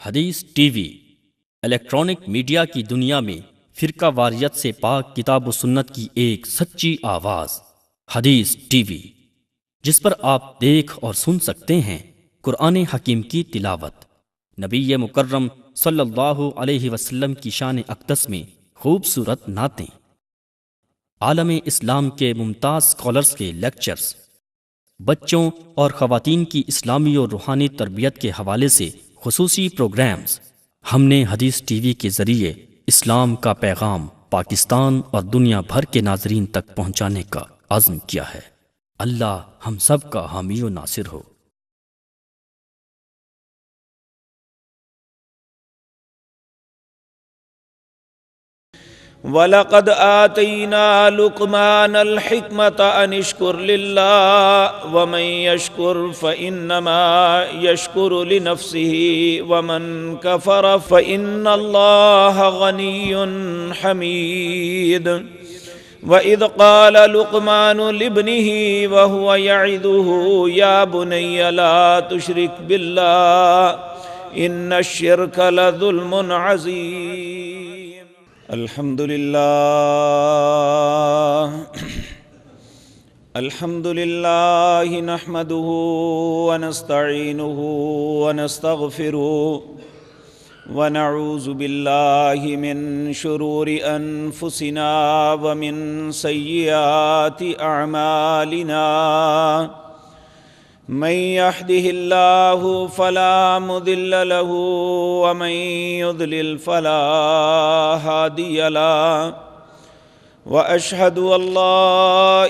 حدیث T V electronic media کی دنیا میں فرقہ واریت سے پاک کتاب و سنت کی ایک سچی آواز حدیث ٹی وی، جس پر آپ دیکھ اور سن سکتے ہیں قرآن حکیم کی تلاوت، نبی مکرم صلی اللہ علیہ وسلم کی شان اقدس میں خوبصورت نعتیں، عالم اسلام کے ممتاز اسکالرز کے لیکچرز، بچوں اور خواتین کی اسلامی اور روحانی تربیت کے حوالے سے خصوصی پروگرامز۔ ہم نے حدیث ٹی وی کے ذریعے اسلام کا پیغام پاکستان اور دنیا بھر کے ناظرین تک پہنچانے کا عزم کیا ہے۔ اللہ ہم سب کا حامی و ناصر ہو۔ وَلَقَدْ آتَيْنَا لُقْمَانَ الْحِكْمَةَ أَنِ اشْكُرْ لِلَّهِ وَمَنْ يَشْكُرْ فَإِنَّمَا يَشْكُرُ لِنَفْسِهِ وَمَنْ كَفَرَ فَإِنَّ اللَّهَ غَنِيٌّ حَمِيدٌ وَإِذْ قَالَ لُقْمَانُ لِابْنِهِ وَهُوَ يَعِظُهُ يَا بُنَيَّ لَا تُشْرِكْ بِاللَّهِ إِنَّ الشِّرْكَ لَظُلْمٌ عَظِيمٌ۔ الحمد للہ نحمده ونستعینه ونستغفره ونعوذ باللہ من شرور انفسنا ومن سیئات اعمالنا، من يهده الله فلا مضل له ومن يضلل فلا هادي له، وأشهد أن لا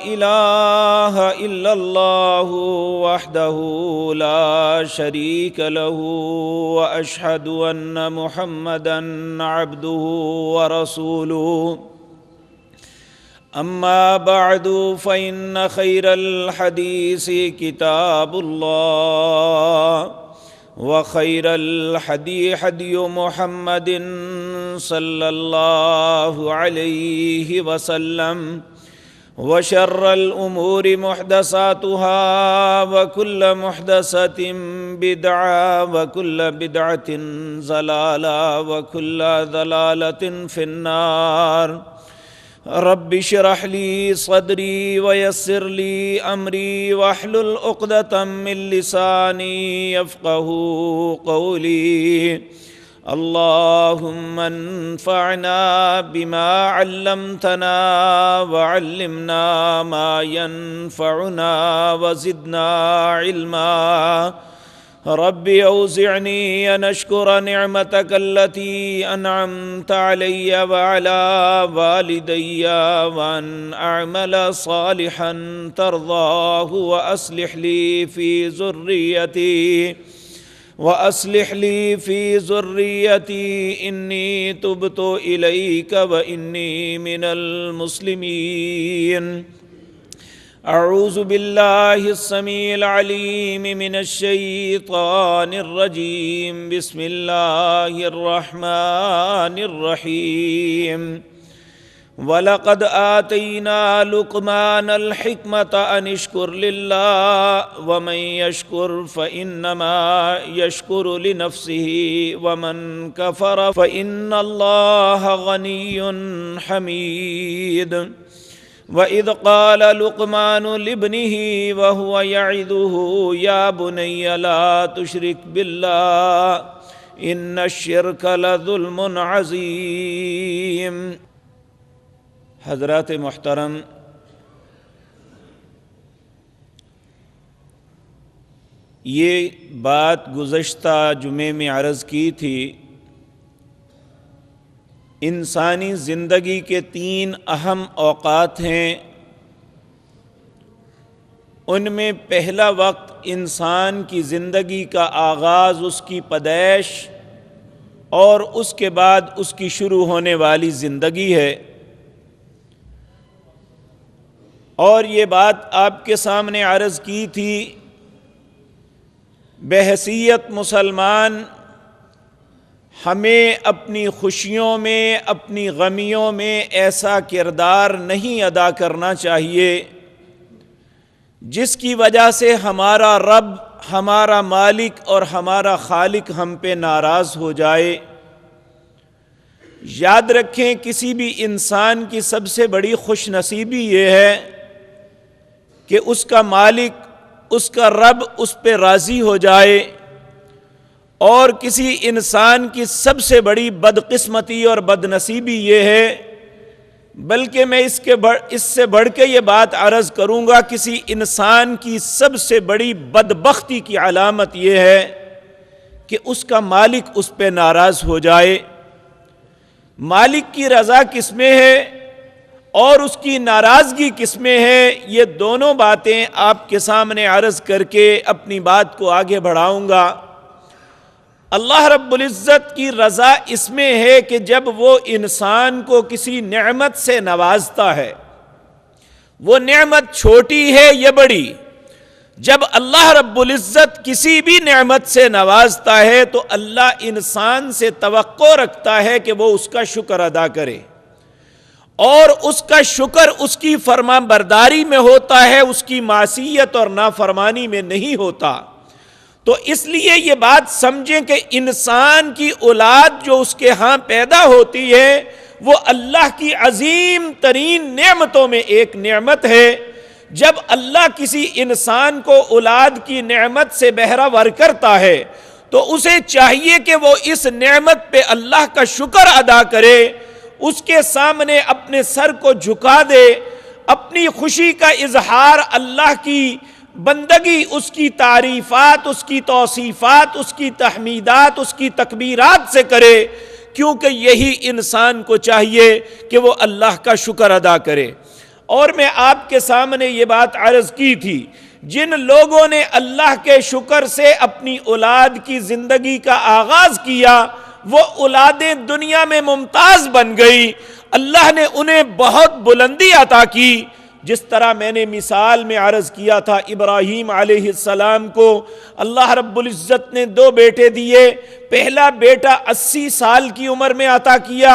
إله إلا الله وحده لا شريك له، وأشهد أن محمدًا عبده ورسوله، أما بعد فإن خير الحديث كتاب الله، وخير الهدي هدي محمد صلى الله عليه وسلم، وشر الأمور محدثاتها وكل محدثة بدعة وكل بدعة ضلالة وكل ضلالة في النار۔ رب اشرح لي صدري ويسر لي أمري واحلل عقدة من لساني يفقهوا قولي، اللهم انفعنا بما علمتنا وعلمنا ما ينفعنا وزدنا علما، رب أوزعني أن أشكر نعمتك التي أنعمت علي وعلى والدي وأن أعمل صالحا ترضاه وأصلح لي في ذريتي إني تبت إليك وإني من المسلمين۔ أعوذ بالله السميع العليم من الشيطان الرجيم، بسم الله الرحمن الرحيم۔ وَلَقَدْ آتَيْنَا لُقْمَانَ الْحِكْمَةَ أَنِ اشْكُرْ لِلَّهِ وَمَنْ يَشْكُرْ فَإِنَّمَا يَشْكُرُ لِنَفْسِهِ وَمَنْ كَفَرَ فَإِنَّ اللَّهَ غَنِيٌّ حَمِيدٌ وَإِذْ قَالَ لُقْمَانُ لِابْنِهِ وَهُوَ يَعِظُهُ يَا بُنَيَّ لَا تُشْرِكْ بِاللَّهِ إِنَّ الشِّرْكَ لَظُلْمٌ عَظِيمٌ۔ حضرات محترم، یہ بات گزشتہ جمعے میں عرض کی تھی، انسانی زندگی کے 3 اہم اوقات ہیں، ان میں پہلا وقت انسان کی زندگی کا آغاز، اس کی پیدائش، اور اس کے بعد اس کی شروع ہونے والی زندگی ہے۔ اور یہ بات آپ کے سامنے عرض کی تھی، بحیثیت مسلمان ہمیں اپنی خوشیوں میں، اپنی غمیوں میں ایسا کردار نہیں ادا کرنا چاہیے جس کی وجہ سے ہمارا رب ہمارا مالک اور ہمارا خالق ہم پہ ناراض ہو جائے، یاد رکھیں کسی بھی انسان کی سب سے بڑی خوش نصیبی یہ ہے کہ اس کا مالک، اس کا رب اس پہ راضی ہو جائے، اور کسی انسان کی سب سے بڑی بدقسمتی اور بدنصیبی یہ ہے، بلکہ میں اس سے بڑھ کے یہ بات عرض کروں گا، کسی انسان کی سب سے بڑی بدبختی کی علامت یہ ہے کہ اس کا مالک اس پہ ناراض ہو جائے۔ مالک کی رضا کس میں ہے اور اس کی ناراضگی کس میں ہے، یہ دونوں باتیں آپ کے سامنے عرض کر کے اپنی بات کو آگے بڑھاؤں گا۔ اللہ رب العزت کی رضا اس میں ہے کہ جب وہ انسان کو کسی نعمت سے نوازتا ہے، وہ نعمت چھوٹی ہے یا بڑی، جب اللہ رب العزت کسی بھی نعمت سے نوازتا ہے تو اللہ انسان سے توقع رکھتا ہے کہ وہ اس کا شکر ادا کرے، اور اس کا شکر اس کی فرما برداری میں ہوتا ہے، اس کی معصیت اور نافرمانی میں نہیں ہوتا۔ تو اس لیے یہ بات سمجھیں کہ انسان کی اولاد جو اس کے ہاں پیدا ہوتی ہے وہ اللہ کی عظیم ترین نعمتوں میں ایک نعمت ہے۔ جب اللہ کسی انسان کو اولاد کی نعمت سے بہرہ کرتا ہے تو اسے چاہیے کہ وہ اس نعمت پہ اللہ کا شکر ادا کرے، اس کے سامنے اپنے سر کو جھکا دے، اپنی خوشی کا اظہار اللہ کی بندگی، اس کی تعریفات، اس کی توصیفات، اس کی تحمیدات، اس کی تکبیرات سے کرے، کیونکہ یہی انسان کو چاہیے کہ وہ اللہ کا شکر ادا کرے۔ اور میں آپ کے سامنے یہ بات عرض کی تھی، جن لوگوں نے اللہ کے شکر سے اپنی اولاد کی زندگی کا آغاز کیا وہ اولادیں دنیا میں ممتاز بن گئی، اللہ نے انہیں بہت بلندی عطا کی۔ جس طرح میں نے مثال میں عرض کیا تھا، ابراہیم علیہ السلام کو اللہ رب العزت نے 2 بیٹے دیے، پہلا بیٹا 80 سال کی عمر میں عطا کیا،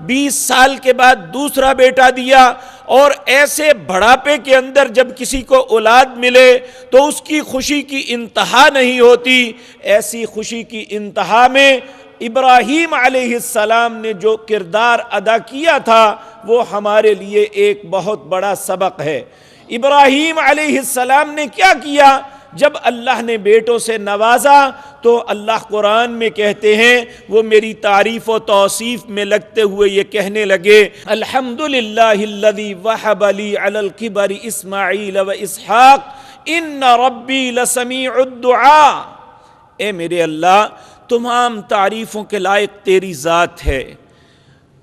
20 سال کے بعد دوسرا بیٹا دیا، اور ایسے بڑھاپے کے اندر جب کسی کو اولاد ملے تو اس کی خوشی کی انتہا نہیں ہوتی۔ ایسی خوشی کی انتہا میں ابراہیم علیہ السلام نے جو کردار ادا کیا تھا وہ ہمارے لیے ایک بہت بڑا سبق ہے۔ ابراہیم علیہ السلام نے کیا کیا؟ جب اللہ نے بیٹوں سے نوازا تو اللہ قرآن میں کہتے ہیں، وہ میری تعریف و توصیف میں لگتے ہوئے یہ کہنے لگے، الحمدللہ الذی وہب لی علی الکبر اسماعیل و اسحاق ان ربی لسمیع الدعاء۔ اے میرے اللہ، تمام تعریفوں کے لائق تیری ذات ہے،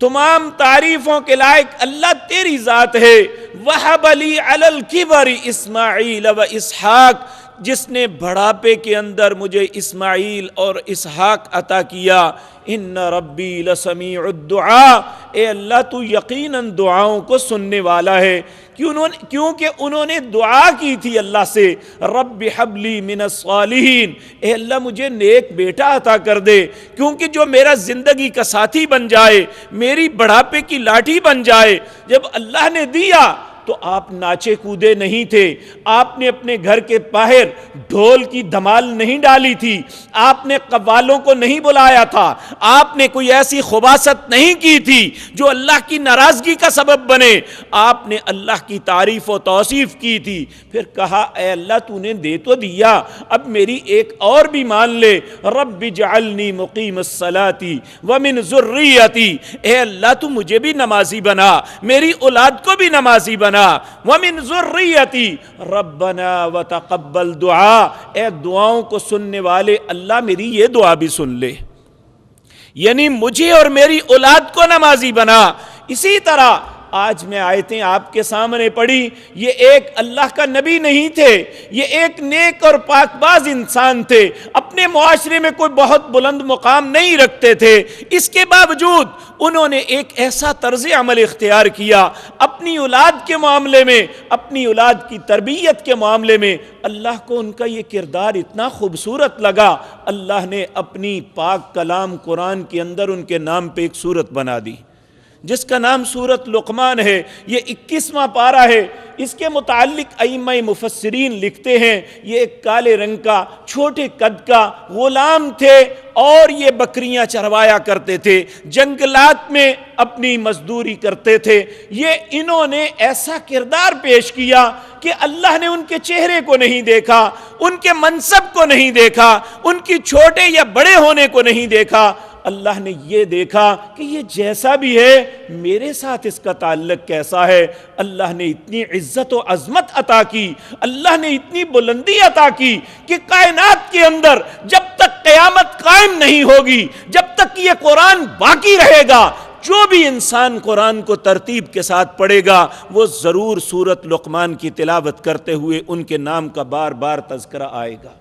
تمام تعریفوں کے لائق اللہ تیری ذات ہے۔ وَهَبَ لِي عَلَى الْكِبَرِ اسماعیل و اسحاق، جس نے بڑھاپے کے اندر مجھے اسماعیل اور اسحاق عطا کیا۔ ان ربی لسمیع الدعاء، اے اللہ تو یقیناً دعاؤں کو سننے والا ہے۔ کیونکہ انہوں نے دعا کی تھی اللہ سے، رب حب لی من الصالحین، اے اللہ مجھے نیک بیٹا عطا کر دے، کیونکہ جو میرا زندگی کا ساتھی بن جائے، میری بڑھاپے کی لاٹھی بن جائے۔ جب اللہ نے دیا تو آپ ناچے کودے نہیں تھے، آپ نے اپنے گھر کے باہر ڈھول کی دھمال نہیں ڈالی تھی، آپ نے قوالوں کو نہیں بلایا تھا، آپ نے کوئی ایسی خباثت نہیں کی تھی جو اللہ کی ناراضگی کا سبب بنے۔ آپ نے اللہ کی تعریف و توصیف کی تھی، پھر کہا اے اللہ تو نے دے تو دیا، اب میری ایک اور بھی مان لے، رب اجعلنی مقیم الصلاۃ ومن ذریتی، اے اللہ تو مجھے بھی نمازی بنا، میری اولاد کو بھی نمازی بنا، وَمِن ذُرِّيَّتِي رَبَّنَا وَتَقَبَّلْ دُعَا، اے دعاؤں کو سننے والے اللہ میری یہ دعا بھی سن لے، یعنی مجھے اور میری اولاد کو نمازی بنا۔ اسی طرح آج میں آیتیں آپ کے سامنے پڑھی، یہ ایک اللہ کا نبی نہیں تھے، یہ ایک نیک اور پاک باز انسان تھے، اپنے معاشرے میں کوئی بہت بلند مقام نہیں رکھتے تھے، اس کے باوجود انہوں نے ایک ایسا طرز عمل اختیار کیا اپنی اولاد کے معاملے میں، اپنی اولاد کی تربیت کے معاملے میں۔ اللہ کو ان کا یہ کردار اتنا خوبصورت لگا، اللہ نے اپنی پاک کلام قرآن کے اندر ان کے نام پہ ایک سورت بنا دی جس کا نام سورۃ لقمان ہے، یہ 21واں پارہ ہے۔ اس کے متعلق ائمہ مفسرین لکھتے ہیں یہ ایک کالے رنگ کا چھوٹے قد کا غلام تھے اور یہ بکریاں چروایا کرتے تھے، جنگلات میں اپنی مزدوری کرتے تھے۔ انہوں نے ایسا کردار پیش کیا کہ اللہ نے ان کے چہرے کو نہیں دیکھا، ان کے منصب کو نہیں دیکھا، ان کی چھوٹے یا بڑے ہونے کو نہیں دیکھا۔ اللہ نے یہ دیکھا کہ یہ جیسا بھی ہے میرے ساتھ اس کا تعلق کیسا ہے۔ اللہ نے اتنی عزت و عظمت عطا کی، اللہ نے اتنی بلندی عطا کی کہ کائنات کے اندر جب تک قیامت قائم نہیں ہوگی، جب تک یہ قرآن باقی رہے گا، جو بھی انسان قرآن کو ترتیب کے ساتھ پڑھے گا وہ ضرور سورۃ لقمان کی تلاوت کرتے ہوئے ان کے نام کا بار بار تذکرہ آئے گا۔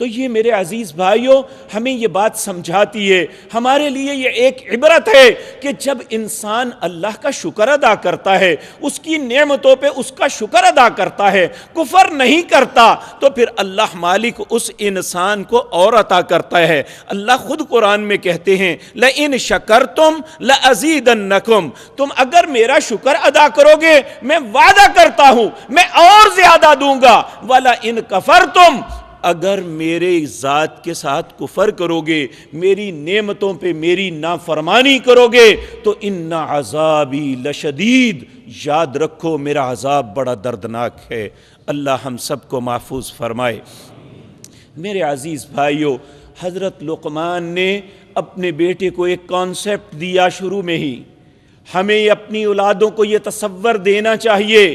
تو یہ میرے عزیز بھائیوں ہمیں یہ بات سمجھاتی ہے، ہمارے لیے یہ ایک عبرت ہے کہ جب انسان اللہ کا شکر ادا کرتا ہے، اس کی نعمتوں پہ اس کا شکر ادا کرتا ہے، کفر نہیں کرتا، تو پھر اللہ مالک اس انسان کو اور عطا کرتا ہے۔ اللہ خود قرآن میں کہتے ہیں لَإِن شَكَرْتُمْ لَأَزِيدَنَّكُمْ، تم اگر میرا شکر ادا کرو گے میں وعدہ کرتا ہوں میں اور زیادہ دوں گا، وَلَإِن كَفَرْتُمْ، اگر میرے ذات کے ساتھ کفر کرو گے، میری نعمتوں پہ میری نافرمانی کرو گے تو ان عذابی لشدید، یاد رکھو میرا عذاب بڑا دردناک ہے۔ اللہ ہم سب کو محفوظ فرمائے۔ میرے عزیز بھائیو، حضرت لقمان نے اپنے بیٹے کو ایک کانسیپٹ دیا شروع میں ہی، ہمیں اپنی اولادوں کو یہ تصور دینا چاہیے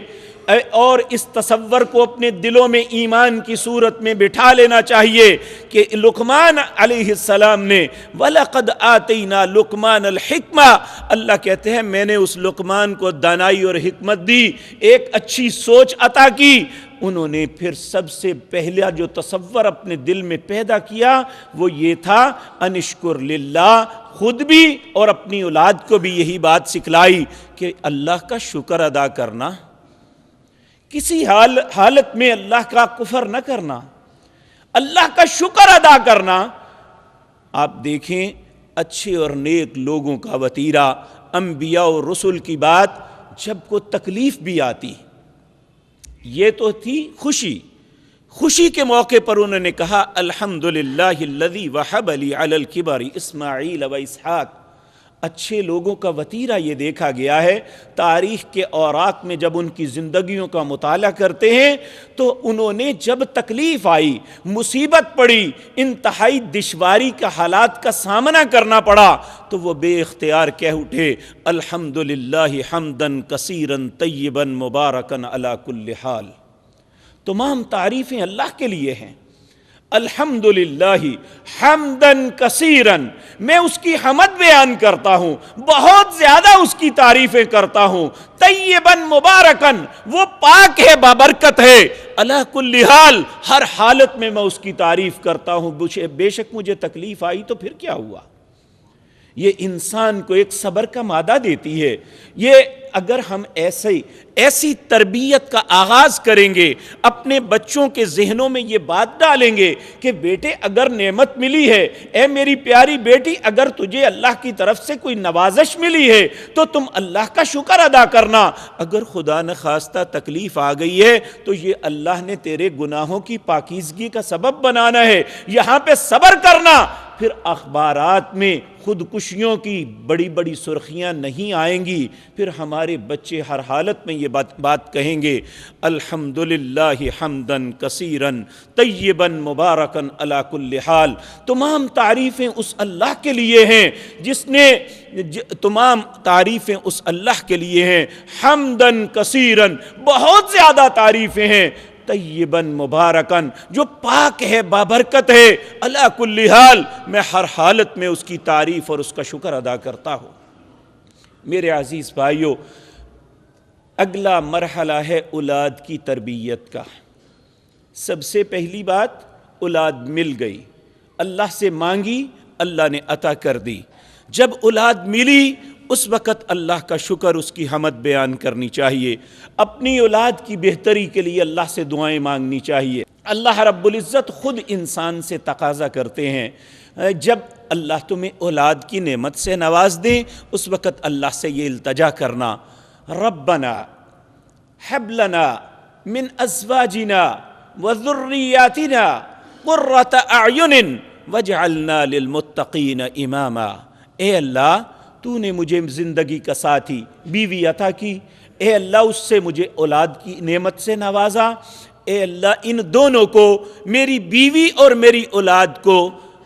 اور اس تصور کو اپنے دلوں میں ایمان کی صورت میں بٹھا لینا چاہیے کہ لقمان علیہ السلام نے وَلَقَدْ آتَيْنَا لُقْمَانَ الْحِكْمَةَ، اللہ کہتے ہیں میں نے اس لقمان کو دانائی اور حکمت دی، ایک اچھی سوچ عطا کی۔ انہوں نے پھر سب سے پہلا جو تصور اپنے دل میں پیدا کیا وہ یہ تھا انشکر للہ، خود بھی اور اپنی اولاد کو بھی یہی بات سکھلائی کہ اللہ کا شکر ادا کرنا، کسی حالت میں اللہ کا کفر نہ کرنا، اللہ کا شکر ادا کرنا۔ آپ دیکھیں اچھے اور نیک لوگوں کا وتیرہ، انبیاء اور رسل کی بات، جب کو تکلیف بھی آتی، یہ تو تھی خوشی کے موقع پر انہوں نے کہا الحمدللہ الذی وہب لی علی الکبر اسماعیل و اسحاق۔ اچھے لوگوں کا وتیرہ یہ دیکھا گیا ہے، تاریخ کے اوراق میں جب ان کی زندگیوں کا مطالعہ کرتے ہیں تو انہوں نے جب تکلیف آئی، مصیبت پڑی، انتہائی دشواری کا حالات کا سامنا کرنا پڑا تو وہ بے اختیار کہہ اٹھے الحمدللہ حمدن کثیرن طیبن مبارکن علی کل حال۔ تمام تعریفیں اللہ کے لیے ہیں، الحمدللہ حمدن کثیرن، میں اس کی حمد بیان کرتا ہوں، بہت زیادہ اس کی تعریفیں کرتا ہوں، طیبن مبارکن، وہ پاک ہے بابرکت ہے، علی کل حال، ہر حالت میں اس کی تعریف کرتا ہوں، بے شک مجھے تکلیف آئی تو پھر کیا ہوا۔ یہ انسان کو ایک صبر کا مادہ دیتی ہے۔ یہ اگر ہم ایسی تربیت کا آغاز کریں گے، اپنے بچوں کے ذہنوں میں یہ بات ڈالیں گے کہ بیٹے اگر نعمت ملی ہے، اے میری پیاری بیٹی اگر تجھے اللہ کی طرف سے کوئی نوازش ملی ہے تو تم اللہ کا شکر ادا کرنا، اگر خدا نخواستہ تکلیف آ گئی ہے تو یہ اللہ نے تیرے گناہوں کی پاکیزگی کا سبب بنانا ہے، یہاں پہ صبر کرنا۔ پھر اخبارات میں خودکشیوں کی بڑی بڑی سرخیاں نہیں آئیں گی، پھر ہمارے بچے ہر حالت میں یہ بات کہیں گے الحمدللہ حمدن کثیرن طیبن مبارکن علی کل حال۔ تمام تعریفیں اس اللہ کے لیے ہیں جس نے تمام تعریفیں اس اللہ کے لیے ہیں، حمدن کثیرن، بہت زیادہ تعریفیں ہیں، طیبن مبارکن، جو پاک ہے بابرکت ہے، علی کل حال، میں ہر حالت میں اس کی تعریف اور اس کا شکر ادا کرتا ہوں۔ میرے عزیز بھائیو، اگلا مرحلہ ہے اولاد کی تربیت کا۔ سب سے پہلی بات، اولاد مل گئی، اللہ سے مانگی، اللہ نے عطا کر دی۔ جب اولاد ملی اس وقت اللہ کا شکر، اس کی حمد بیان کرنی چاہیے، اپنی اولاد کی بہتری کے لیے اللہ سے دعائیں مانگنی چاہیے۔ اللہ رب العزت خود انسان سے تقاضا کرتے ہیں، جب اللہ تمہیں اولاد کی نعمت سے نواز دے، اس وقت اللہ سے یہ التجا کرنا، ربنا ہب لنا من ازواجنا وذریاتنا قرۃ اعین واجعلنا للمتقین اماما۔ اے اللہ تو نے مجھے زندگی کا ساتھی بیوی عطا کی، اے اللہ اس سے مجھے اولاد کی نعمت سے نوازا، اے اللہ ان دونوں کو، میری بیوی اور میری اولاد کو،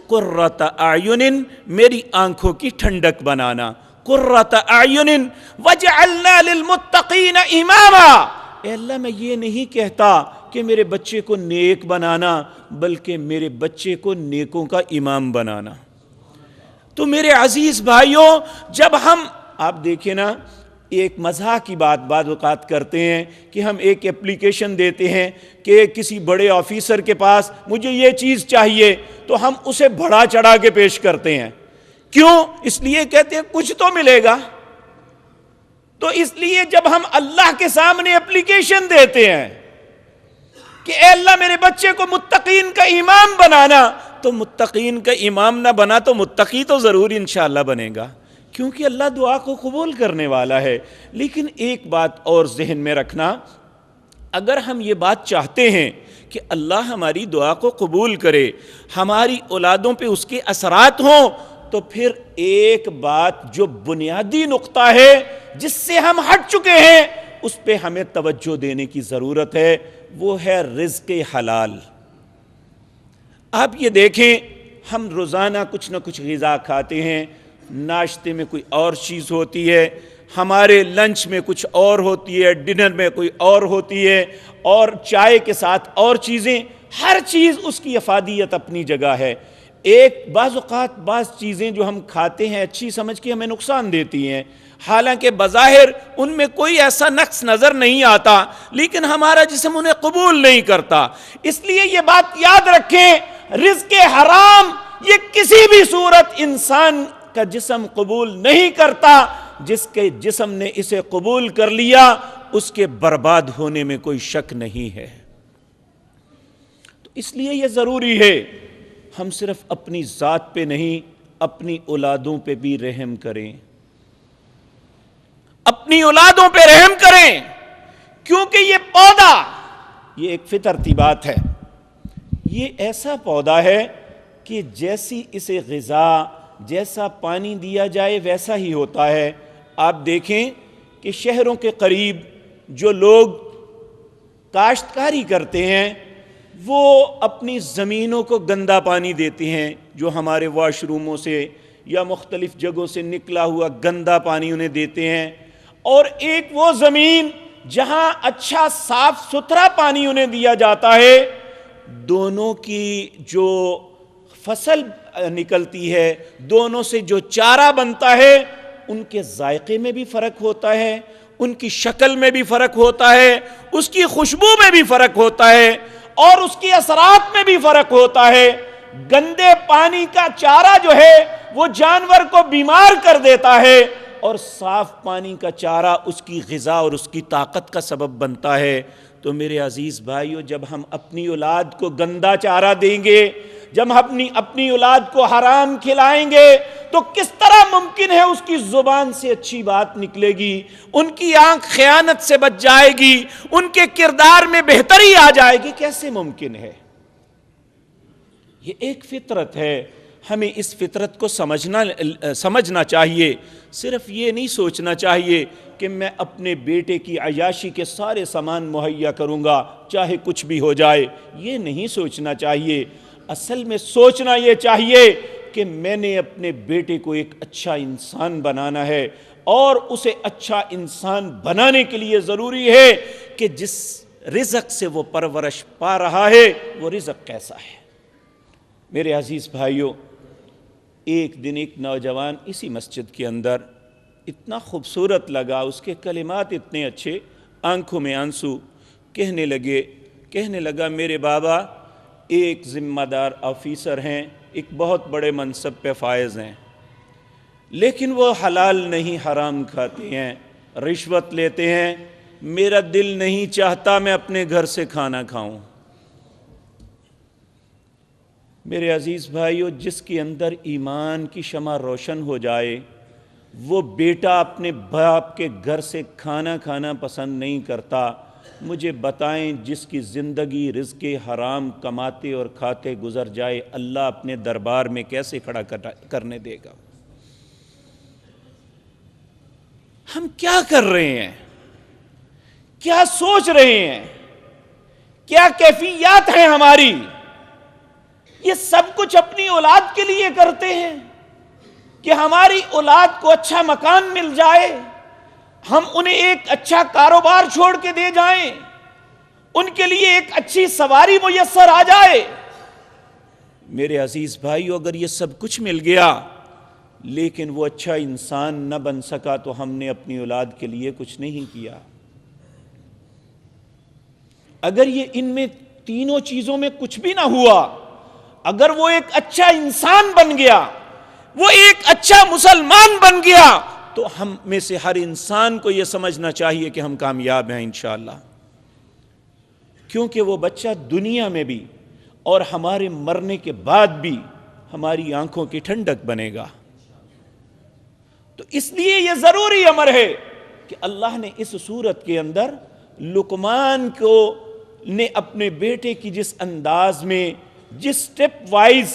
قرۃ اعین میری آنکھوں کی ٹھنڈک بنانا، قرۃ اعین واجعلنا للمتقین اماما۔ اے اللہ میں یہ نہیں کہتا کہ میرے بچے کو نیک بنانا، بلکہ میرے بچے کو نیکوں کا امام بنانا۔ تو میرے عزیز بھائیوں، جب ہم، آپ دیکھیں نا، ایک مزاح کی بات بعض اوقات کرتے ہیں کہ ہم ایک اپلیکیشن دیتے ہیں کہ کسی بڑے آفیسر کے پاس مجھے یہ چیز چاہیے، تو ہم اسے بڑھا چڑھا کے پیش کرتے ہیں۔ کیوں؟ اس لیے کہتے ہیں کچھ تو ملے گا۔ تو اس لیے جب ہم اللہ کے سامنے اپلیکیشن دیتے ہیں کہ اے اللہ میرے بچے کو متقین کا امام بنانا، تو متقین کا امام نہ بنا تو متقی تو ضرور انشاءاللہ بنے گا، کیونکہ اللہ دعا کو قبول کرنے والا ہے۔ لیکن ایک بات اور ذہن میں رکھنا، اگر ہم یہ بات چاہتے ہیں کہ اللہ ہماری دعا کو قبول کرے، ہماری اولادوں پہ اس کے اثرات ہوں، تو پھر ایک بات جو بنیادی نقطہ ہے جس سے ہم ہٹ چکے ہیں، اس پہ ہمیں توجہ دینے کی ضرورت ہے، وہ ہے رزق حلال۔ آپ یہ دیکھیں، ہم روزانہ کچھ نہ کچھ غذا کھاتے ہیں، ناشتے میں کوئی اور چیز ہوتی ہے، ہمارے لنچ میں کچھ اور ہوتی ہے، ڈنر میں کوئی اور ہوتی ہے، اور چائے کے ساتھ اور چیزیں، ہر چیز اس کی افادیت اپنی جگہ ہے۔ ایک بعض اوقات بعض چیزیں جو ہم کھاتے ہیں اچھی سمجھ کے ہمیں نقصان دیتی ہیں، حالانکہ بظاہر ان میں کوئی ایسا نقص نظر نہیں آتا، لیکن ہمارا جسم انہیں قبول نہیں کرتا۔ اس لیے یہ بات یاد رکھیں، رزق حرام یہ کسی بھی صورت انسان کا جسم قبول نہیں کرتا۔ جس کے جسم نے اسے قبول کر لیا، اس کے برباد ہونے میں کوئی شک نہیں ہے۔ تو اس لیے یہ ضروری ہے ہم صرف اپنی ذات پہ نہیں، اپنی اولادوں پہ بھی رحم کریں، اپنی اولادوں پہ رحم کریں، کیونکہ یہ پودا، یہ ایک فطرتی بات ہے، یہ ایسا پودا ہے کہ جیسی اسے غذا، جیسا پانی دیا جائے ویسا ہی ہوتا ہے۔ آپ دیکھیں کہ شہروں کے قریب جو لوگ کاشتکاری کرتے ہیں، وہ اپنی زمینوں کو گندا پانی دیتے ہیں، جو ہمارے واش روموں سے یا مختلف جگہوں سے نکلا ہوا گندا پانی انہیں دیتے ہیں، اور ایک وہ زمین جہاں اچھا صاف ستھرا پانی انہیں دیا جاتا ہے، دونوں کی جو فصل نکلتی ہے، دونوں سے جو چارہ بنتا ہے، ان کے ذائقے میں بھی فرق ہوتا ہے، ان کی شکل میں بھی فرق ہوتا ہے، اس کی خوشبو میں بھی فرق ہوتا ہے، اور اس کے اثرات میں بھی فرق ہوتا ہے۔ گندے پانی کا چارہ جو ہے وہ جانور کو بیمار کر دیتا ہے، اور صاف پانی کا چارہ اس کی غذا اور اس کی طاقت کا سبب بنتا ہے۔ تو میرے عزیز بھائیو، جب ہم اپنی اولاد کو گندا چارہ دیں گے، جب ہم اپنی اولاد کو حرام کھلائیں گے، تو کس طرح ممکن ہے اس کی زبان سے اچھی بات نکلے گی، ان کی آنکھ خیانت سے بچ جائے گی، ان کے کردار میں بہتری آ جائے گی؟ کیسے ممکن ہے؟ یہ ایک فطرت ہے، ہمیں اس فطرت کو سمجھنا چاہیے۔ صرف یہ نہیں سوچنا چاہیے کہ میں اپنے بیٹے کی عیاشی کے سارے سامان مہیا کروں گا چاہے کچھ بھی ہو جائے، یہ نہیں سوچنا چاہیے۔ اصل میں سوچنا یہ چاہیے کہ میں نے اپنے بیٹے کو ایک اچھا انسان بنانا ہے، اور اسے اچھا انسان بنانے کے لیے ضروری ہے کہ جس رزق سے وہ پرورش پا رہا ہے وہ رزق کیسا ہے۔ میرے عزیز بھائیوں، ایک دن ایک نوجوان اسی مسجد کے اندر اتنا خوبصورت لگا، اس کے کلمات اتنے اچھے، آنکھوں میں آنسو، کہنے لگا میرے بابا ایک ذمہ دار آفیسر ہیں، ایک بہت بڑے منصب پہ فائز ہیں، لیکن وہ حلال نہیں حرام کھاتے ہیں، رشوت لیتے ہیں، میرا دل نہیں چاہتا میں اپنے گھر سے کھانا کھاؤں۔ میرے عزیز بھائیو، جس کے اندر ایمان کی شمع روشن ہو جائے، وہ بیٹا اپنے باپ کے گھر سے کھانا کھانا پسند نہیں کرتا۔ مجھے بتائیں، جس کی زندگی رزق حرام کماتے اور کھاتے گزر جائے، اللہ اپنے دربار میں کیسے کھڑا کرنے دے گا؟ ہم کیا کر رہے ہیں؟ کیا سوچ رہے ہیں؟ کیا کیفیات ہیں ہماری؟ یہ سب کچھ اپنی اولاد کے لیے کرتے ہیں کہ ہماری اولاد کو اچھا مکان مل جائے، ہم انہیں ایک اچھا کاروبار چھوڑ کے دے جائیں، ان کے لیے ایک اچھی سواری میسر آ جائے۔ میرے عزیز بھائیو، اگر یہ سب کچھ مل گیا لیکن وہ اچھا انسان نہ بن سکا تو ہم نے اپنی اولاد کے لیے کچھ نہیں کیا۔ اگر یہ ان میں تینوں چیزوں میں کچھ بھی نہ ہوا، اگر وہ ایک اچھا انسان بن گیا، وہ ایک اچھا مسلمان بن گیا، تو ہم میں سے ہر انسان کو یہ سمجھنا چاہیے کہ ہم کامیاب ہیں انشاءاللہ، کیونکہ وہ بچہ دنیا میں بھی اور ہمارے مرنے کے بعد بھی ہماری آنکھوں کی ٹھنڈک بنے گا۔ تو اس لیے یہ ضروری امر ہے کہ اللہ نے اس صورت کے اندر لقمان کو نے اپنے بیٹے کی جس انداز میں، جس سٹیپ وائز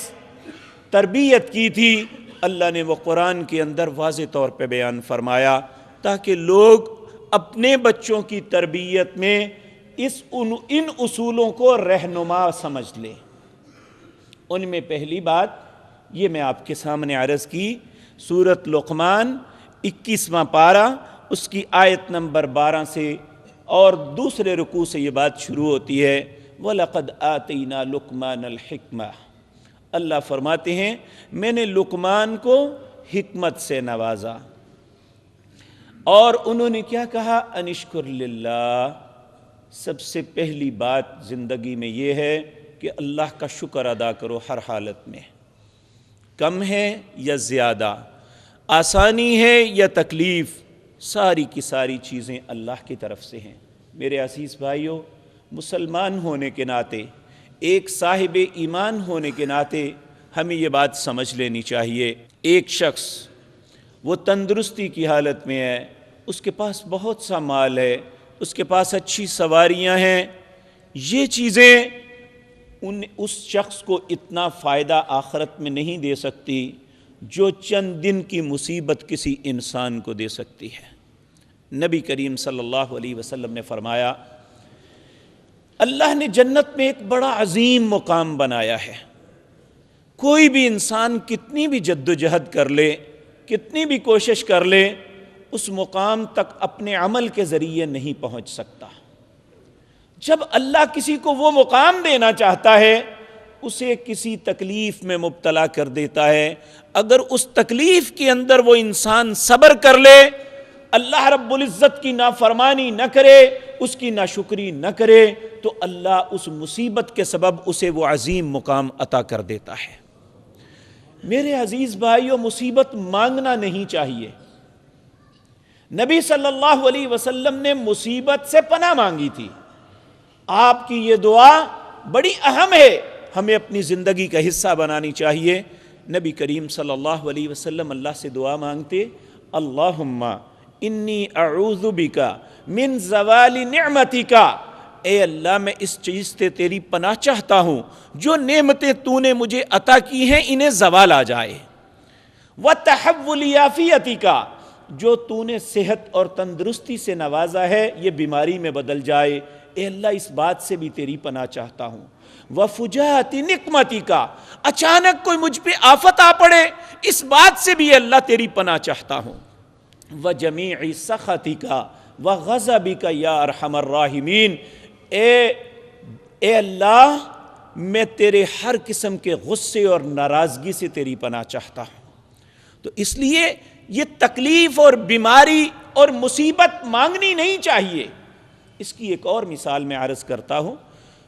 تربیت کی تھی، اللہ نے وہ قرآن کے اندر واضح طور پہ بیان فرمایا تاکہ لوگ اپنے بچوں کی تربیت میں ان اصولوں کو رہنما سمجھ لیں۔ ان میں پہلی بات یہ میں آپ کے سامنے عرض کی، سورۃ لقمان 21واں پارہ، اس کی آیت نمبر 12 سے اور دوسرے رکوع سے یہ بات شروع ہوتی ہے، وَلَقَدْ آتَيْنَا لُقْمَانَ الْحِكْمَةَ۔ اللہ فرماتے ہیں میں نے لقمان کو حکمت سے نوازا، اور انہوں نے کیا کہا؟ انشکر للہ۔ سب سے پہلی بات زندگی میں یہ ہے کہ اللہ کا شکر ادا کرو ہر حالت میں، کم ہے یا زیادہ، آسانی ہے یا تکلیف، ساری کی ساری چیزیں اللہ کی طرف سے ہیں۔ میرے عزیز بھائیو، مسلمان ہونے کے ناطے، ایک صاحب ایمان ہونے کے ناطے ہمیں یہ بات سمجھ لینی چاہیے، ایک شخص وہ تندرستی کی حالت میں ہے، اس کے پاس بہت سا مال ہے، اس کے پاس اچھی سواریاں ہیں، یہ چیزیں اس شخص کو اتنا فائدہ آخرت میں نہیں دے سکتی جو چند دن کی مصیبت کسی انسان کو دے سکتی ہے۔ نبی کریم صلی اللہ علیہ وسلم نے فرمایا، اللہ نے جنت میں ایک بڑا عظیم مقام بنایا ہے، کوئی بھی انسان کتنی بھی جد و جہد کر لے، کتنی بھی کوشش کر لے، اس مقام تک اپنے عمل کے ذریعے نہیں پہنچ سکتا۔ جب اللہ کسی کو وہ مقام دینا چاہتا ہے، اسے کسی تکلیف میں مبتلا کر دیتا ہے، اگر اس تکلیف کے اندر وہ انسان صبر کر لے، اللہ رب العزت کی نافرمانی نہ کرے، اس کی ناشکری نہ کرے، تو اللہ اس مصیبت کے سبب اسے وہ عظیم مقام عطا کر دیتا ہے۔ میرے عزیز بھائیو، مصیبت مانگنا نہیں چاہیے۔ نبی صلی اللہ علیہ وسلم نے مصیبت سے پناہ مانگی تھی۔ آپ کی یہ دعا بڑی اہم ہے، ہمیں اپنی زندگی کا حصہ بنانی چاہیے۔ نبی کریم صلی اللہ علیہ وسلم اللہ سے دعا مانگتے، اللہم انی اعوذ بک من زوال نعمتک، اے اللہ میں اس چیز سے تیری پناہ چاہتا ہوں جو نعمتیں تو نے مجھے عطا کی ہیں انہیں زوال آ جائے، وتحول عافیتک، جو تو نے صحت اور تندرستی سے نوازا ہے یہ بیماری میں بدل جائے، اے اللہ اس بات سے بھی تیری پناہ چاہتا ہوں، وفجاءت نقمتک، اچانک کوئی مجھ پہ آفت آ پڑے اس بات سے بھی اللہ تیری پناہ چاہتا ہوں، وجمیع سخطک وغضبک یا ارحم الراحمین، اے اللہ میں تیرے ہر قسم کے غصے اور ناراضگی سے تیری پناہ چاہتا ہوں۔ تو اس لیے یہ تکلیف اور بیماری اور مصیبت مانگنی نہیں چاہیے۔ اس کی ایک اور مثال میں عرض کرتا ہوں،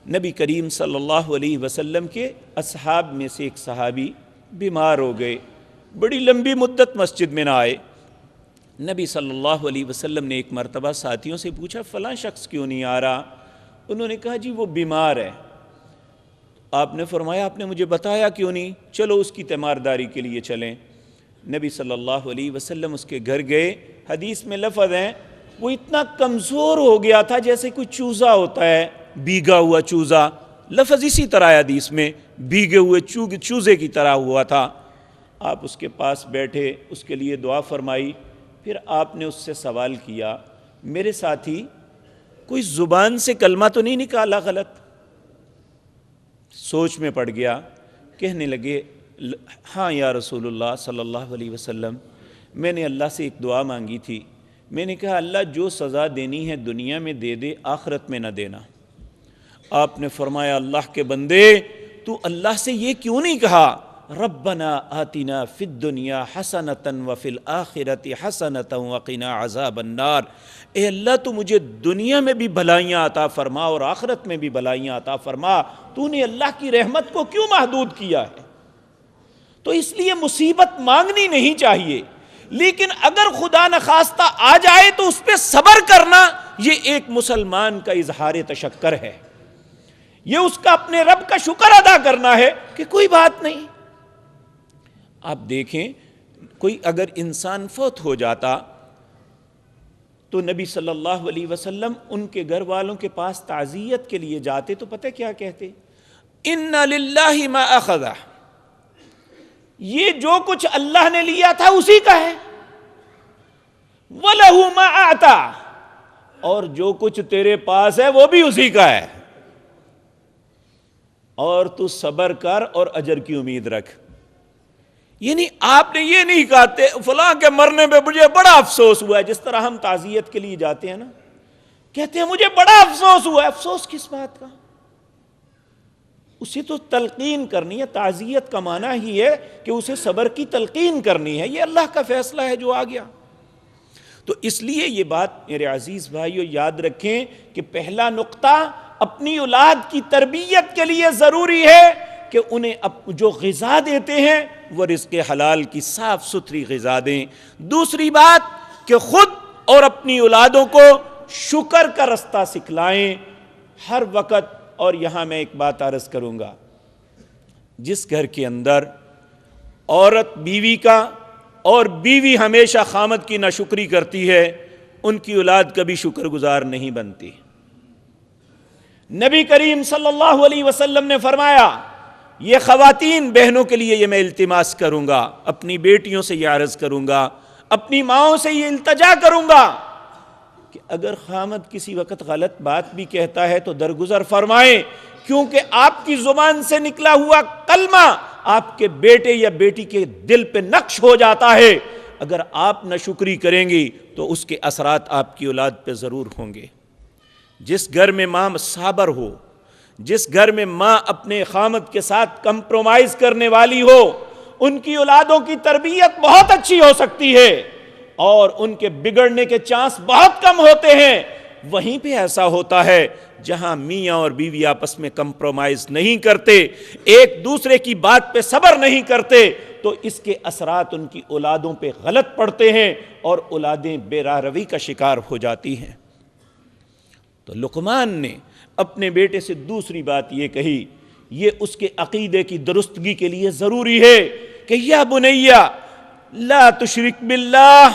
نبی کریم صلی اللہ علیہ وسلم کے اصحاب میں سے ایک صحابی بیمار ہو گئے، بڑی لمبی مدت مسجد میں نہ آئے۔ نبی صلی اللہ علیہ وسلم نے ایک مرتبہ ساتھیوں سے پوچھا، فلاں شخص کیوں نہیں آ رہا؟ انہوں نے کہا جی وہ بیمار ہے۔ آپ نے فرمایا آپ نے مجھے بتایا کیوں نہیں؟ چلو اس کی تیمارداری کے لیے چلیں۔ نبی صلی اللہ علیہ وسلم اس کے گھر گئے۔ حدیث میں لفظ ہیں وہ اتنا کمزور ہو گیا تھا جیسے کوئی چوزا ہوتا ہے، بھیگا ہوا چوزا، لفظ اسی طرح ہے حدیث میں، بھیگے ہوئے چوزے کی طرح ہوا تھا۔ آپ اس کے پاس بیٹھے، اس کے لیے دعا فرمائی، پھر آپ نے اس سے سوال کیا، میرے ساتھی کوئی زبان سے کلمہ تو نہیں نکالا غلط؟ سوچ میں پڑ گیا، کہنے لگے ہاں یا رسول اللہ صلی اللہ علیہ وسلم، میں نے اللہ سے ایک دعا مانگی تھی، میں نے کہا اللہ جو سزا دینی ہے دنیا میں دے دے، آخرت میں نہ دینا۔ آپ نے فرمایا اللہ کے بندے تو اللہ سے یہ کیوں نہیں کہا ربنا آتنا فی الدنیا حسنۃ وفی الآخرۃ حسنۃ وقنا عذاب النار، اے اللہ تو مجھے دنیا میں بھی بھلائیاں عطا فرما اور آخرت میں بھی بھلائیاں عطا فرما، تو نے اللہ کی رحمت کو کیوں محدود کیا ہے؟ تو اس لیے مصیبت مانگنی نہیں چاہیے، لیکن اگر خدا نخواستہ آ جائے تو اس پہ صبر کرنا یہ ایک مسلمان کا اظہار تشکر ہے، یہ اس کا اپنے رب کا شکر ادا کرنا ہے کہ کوئی بات نہیں۔ آپ دیکھیں کوئی اگر انسان فوت ہو جاتا تو نبی صلی اللہ علیہ وسلم ان کے گھر والوں کے پاس تعزیت کے لیے جاتے تو پتہ کیا کہتے؟ اِنَّ لِلَّهِ مَا أَخَذَ، یہ جو کچھ اللہ نے لیا تھا اسی کا ہے، وَلَهُ مَا أَعْطَى، اور جو کچھ تیرے پاس ہے وہ بھی اسی کا ہے، اور تو صبر کر اور اجر کی امید رکھ۔ یعنی آپ نے یہ نہیں کہتے فلاں کے مرنے پہ مجھے بڑا افسوس ہوا ہے، جس طرح ہم تعزیت کے لیے جاتے ہیں نا، کہتے ہیں مجھے بڑا افسوس ہوا ہے، افسوس کس بات کا؟ اسے تو تلقین کرنی ہے، تعزیت کا معنی ہی ہے کہ اسے صبر کی تلقین کرنی ہے، یہ اللہ کا فیصلہ ہے جو آ گیا۔ تو اس لیے یہ بات میرے عزیز بھائیو یاد رکھیں کہ پہلا نقطہ اپنی اولاد کی تربیت کے لیے ضروری ہے کہ انہیں جو غذا دیتے ہیں وہ رزق حلال کی صاف ستھری غذا دیں۔ دوسری بات کہ خود اور اپنی اولادوں کو شکر کا رستہ سکھلائیں ہر وقت۔ اور یہاں میں ایک بات عرض کروں گا، جس گھر کے اندر عورت بیوی کا اور بیوی ہمیشہ خامد کی ناشکری کرتی ہے، ان کی اولاد کبھی شکر گزار نہیں بنتی۔ نبی کریم صلی اللہ علیہ وسلم نے فرمایا، یہ خواتین بہنوں کے لیے یہ میں التماس کروں گا، اپنی بیٹیوں سے یہ عرض کروں گا، اپنی ماؤں سے یہ التجا کروں گا کہ اگر خامد کسی وقت غلط بات بھی کہتا ہے تو درگزر فرمائیں، کیونکہ آپ کی زبان سے نکلا ہوا کلمہ آپ کے بیٹے یا بیٹی کے دل پہ نقش ہو جاتا ہے۔ اگر آپ ناشکری کریں گی تو اس کے اثرات آپ کی اولاد پہ ضرور ہوں گے۔ جس گھر میں ماں صابر ہو، جس گھر میں ماں اپنے خامد کے ساتھ کمپرومائز کرنے والی ہو، ان کی اولادوں کی تربیت بہت اچھی ہو سکتی ہے اور ان کے بگڑنے کے چانس بہت کم ہوتے ہیں۔ وہیں پہ ایسا ہوتا ہے جہاں میاں اور بیوی آپس میں کمپرومائز نہیں کرتے، ایک دوسرے کی بات پہ صبر نہیں کرتے، تو اس کے اثرات ان کی اولادوں پہ غلط پڑتے ہیں اور اولادیں بے راہ روی کا شکار ہو جاتی ہیں۔ تو لقمان نے اپنے بیٹے سے دوسری بات یہ کہی، یہ اس کے عقیدے کی درستگی کے لیے ضروری ہے کہ یا بنیا لا تشرک باللہ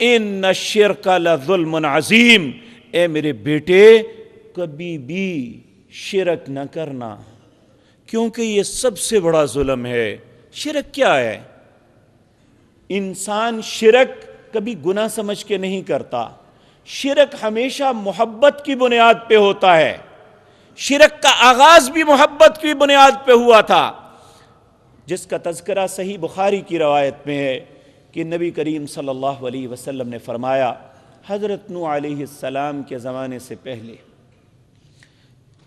ان الشرک لظلم عظیم، اے میرے بیٹے کبھی بھی شرک نہ کرنا، کیونکہ یہ سب سے بڑا ظلم ہے۔ شرک کیا ہے؟ انسان شرک کبھی گناہ سمجھ کے نہیں کرتا، شرک ہمیشہ محبت کی بنیاد پہ ہوتا ہے۔ شرک کا آغاز بھی محبت کی بنیاد پہ ہوا تھا، جس کا تذکرہ صحیح بخاری کی روایت میں ہے کہ نبی کریم صلی اللہ علیہ وسلم نے فرمایا، حضرت نوح علیہ السلام کے زمانے سے پہلے